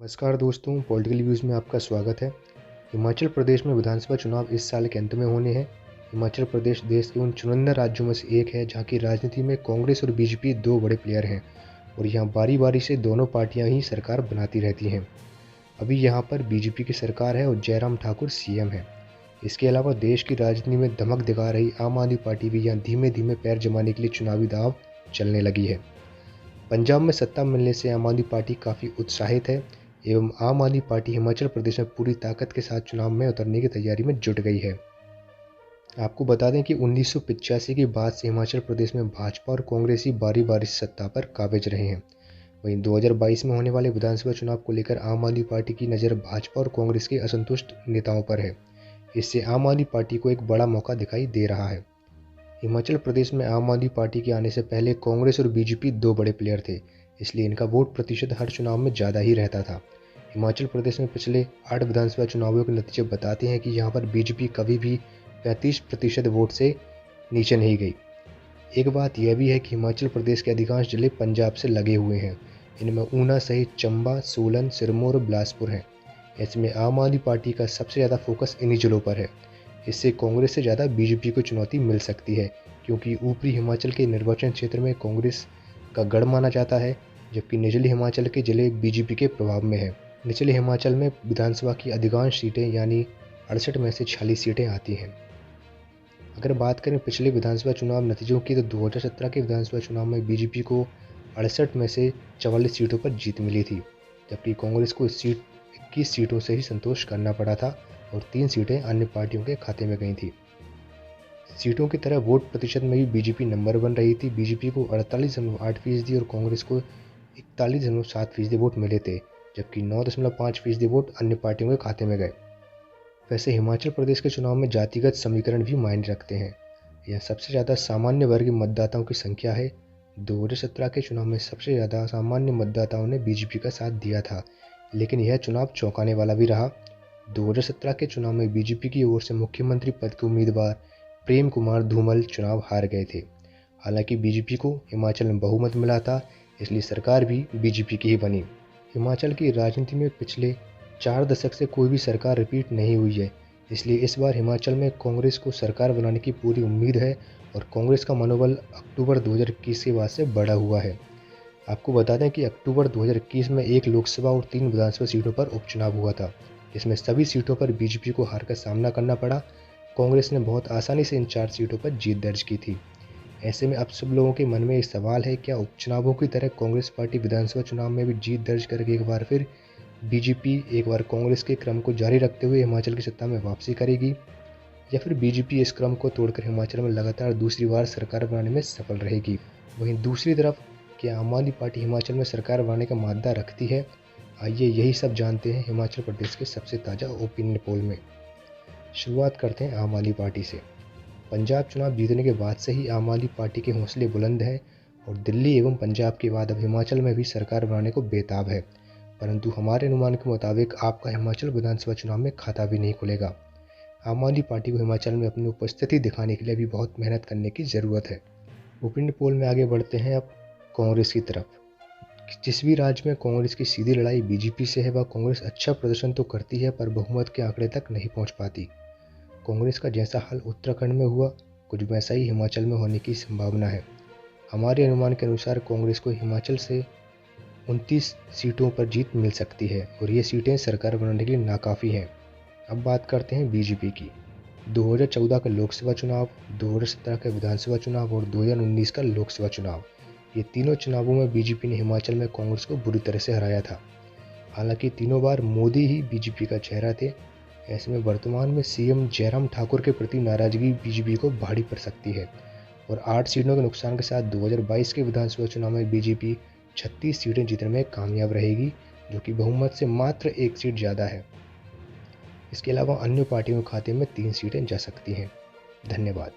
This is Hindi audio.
नमस्कार दोस्तों, पॉलिटिकल व्यूज़ में आपका स्वागत है। हिमाचल प्रदेश में विधानसभा चुनाव इस साल के अंत में होने हैं। हिमाचल प्रदेश देश के उन चुनिंदा राज्यों में से एक है जहां की राजनीति में कांग्रेस और बीजेपी दो बड़े प्लेयर हैं और यहां बारी-बारी से दोनों पार्टियां ही सरकार बनाती रहती हैं। अभी यहां पर बीजेपी की सरकार है और जयराम ठाकुर सीएम हैं। इसके अलावा देश की राजनीति में धमक दिखा रही आम आदमी पार्टी भी यहाँ धीमे-धीमे पैर जमाने के लिए चुनावी दांव चलने लगी है। पंजाब में सत्ता मिलने से आम आदमी पार्टी काफ़ी उत्साहित है एवं आम आदमी पार्टी हिमाचल प्रदेश में पूरी ताकत के साथ चुनाव में उतरने की तैयारी में जुट गई है। आपको बता दें कि 1985 के बाद से हिमाचल प्रदेश में भाजपा और कांग्रेस ही बारी-बारी से सत्ता पर काबिज रहे हैं। वहीं 2022 में होने वाले विधानसभा चुनाव को लेकर आम आदमी पार्टी की नज़र भाजपा और कांग्रेस के असंतुष्ट नेताओं पर है। इससे आम आदमी पार्टी को एक बड़ा मौका दिखाई दे रहा है। हिमाचल प्रदेश में आम आदमी पार्टी के आने से पहले कांग्रेस और बीजेपी दो बड़े प्लेयर थे, इसलिए इनका वोट प्रतिशत हर चुनाव में ज़्यादा ही रहता था। हिमाचल प्रदेश में पिछले 8 विधानसभा चुनावों के नतीजे बताते हैं कि यहाँ पर बीजेपी कभी भी 35% वोट से नीचे नहीं गई। एक बात यह भी है कि हिमाचल प्रदेश के अधिकांश जिले पंजाब से लगे हुए हैं। इनमें ऊना सहित चंबा, सोलन, सिरमौर और बिलासपुर हैं। ऐसे में आम आदमी पार्टी का सबसे ज़्यादा फोकस इन्हीं जिलों पर है। इससे कांग्रेस से ज़्यादा बीजेपी को चुनौती मिल सकती है, क्योंकि ऊपरी हिमाचल के निर्वाचन क्षेत्र में कांग्रेस का गढ़ माना जाता है, जबकि निचले हिमाचल के जिले बीजेपी के प्रभाव में है। निचले हिमाचल में विधानसभा की अधिकांश सीटें यानी 68 में से 46 सीटें आती हैं। अगर बात करें पिछले विधानसभा चुनाव नतीजों की, तो 2017 के विधानसभा चुनाव में बीजेपी को 68 में से 44 सीटों पर जीत मिली थी, जबकि कांग्रेस को 21 सीटों से ही संतोष करना पड़ा था और 3 सीटें अन्य पार्टियों के खाते में गई थी। सीटों की तरह वोट प्रतिशत में भी बीजेपी नंबर 1 रही थी। बीजेपी को 48.8% और कांग्रेस को 41.7% वोट मिले थे, जबकि 9.5% वोट अन्य पार्टियों के खाते में गए। वैसे हिमाचल प्रदेश के चुनाव में जातिगत समीकरण भी मायने रखते हैं। यह सबसे ज़्यादा सामान्य वर्ग के मतदाताओं की संख्या है। 2017 के चुनाव में सबसे ज़्यादा सामान्य मतदाताओं ने बीजेपी का साथ दिया था, लेकिन यह चुनाव चौंकाने वाला भी रहा। 2017 के चुनाव में बीजेपी की ओर से मुख्यमंत्री पद के उम्मीदवार प्रेम कुमार धूमल चुनाव हार गए थे। हालांकि बीजेपी को हिमाचल में बहुमत मिला था, इसलिए सरकार भी बीजेपी की ही बनी। हिमाचल की राजनीति में पिछले 4 दशक से कोई भी सरकार रिपीट नहीं हुई है, इसलिए इस बार हिमाचल में कांग्रेस को सरकार बनाने की पूरी उम्मीद है और कांग्रेस का मनोबल अक्टूबर 2021 के बाद से बढ़ा हुआ है। आपको बता दें कि अक्टूबर 2021 में 1 लोकसभा और 3 विधानसभा सीटों पर उपचुनाव हुआ था, जिसमें सभी सीटों पर बीजेपी को हार का सामना करना पड़ा। कांग्रेस ने बहुत आसानी से इन 4 सीटों पर जीत दर्ज की थी। ऐसे में अब सब लोगों के मन में एक सवाल है, क्या उपचुनावों की तरह कांग्रेस पार्टी विधानसभा चुनाव में भी जीत दर्ज करके एक बार फिर बीजेपी एक बार कांग्रेस के क्रम को जारी रखते हुए हिमाचल की सत्ता में वापसी करेगी, या फिर बीजेपी इस क्रम को तोड़कर हिमाचल में लगातार दूसरी बार सरकार बनाने में सफल रहेगी। वहीं दूसरी तरफ क्या आम आदमी पार्टी हिमाचल में सरकार बनाने का मादा रखती है? आइए यही सब जानते हैं हिमाचल प्रदेश के सबसे ताज़ा ओपिनियन पोल में। शुरुआत करते हैं आम आदमी पार्टी से। पंजाब चुनाव जीतने के बाद से ही आम आदमी पार्टी के हौसले बुलंद हैं और दिल्ली एवं पंजाब के बाद अब हिमाचल में भी सरकार बनाने को बेताब है। परंतु हमारे अनुमान के मुताबिक आपका हिमाचल विधानसभा चुनाव में खाता भी नहीं खुलेगा। आम आदमी पार्टी को हिमाचल में अपनी उपस्थिति दिखाने के लिए भी बहुत मेहनत करने की ज़रूरत है। ओपिनियन पोल में आगे बढ़ते हैं अब कांग्रेस की तरफ। जिस भी राज्य में कांग्रेस की सीधी लड़ाई बीजेपी से है, वह कांग्रेस अच्छा प्रदर्शन तो करती है पर बहुमत के आंकड़े तक नहीं पहुंच पाती। कांग्रेस का जैसा हाल उत्तराखंड में हुआ, कुछ वैसा ही हिमाचल में होने की संभावना है। हमारे अनुमान के अनुसार कांग्रेस को हिमाचल से 29 सीटों पर जीत मिल सकती है और ये सीटें सरकार बनाने के लिए नाकाफ़ी हैं। अब बात करते हैं बीजेपी की। 2014 का लोकसभा चुनाव, 2017 का विधानसभा चुनाव और 2019 का लोकसभा चुनाव, ये तीनों चुनावों में बीजेपी ने हिमाचल में कांग्रेस को बुरी तरह से हराया था। हालांकि तीनों बार मोदी ही बीजेपी का चेहरा थे। ऐसे में वर्तमान में सीएम जयराम ठाकुर के प्रति नाराजगी बीजेपी को भारी पड़ सकती है और 8 सीटों के नुकसान के साथ 2022 के विधानसभा चुनाव में बीजेपी 36 सीटें जीतने में कामयाब रहेगी, जो कि बहुमत से मात्र 1 सीट ज़्यादा है। इसके अलावा अन्य पार्टियों के खाते में 3 सीटें जा सकती हैं। धन्यवाद।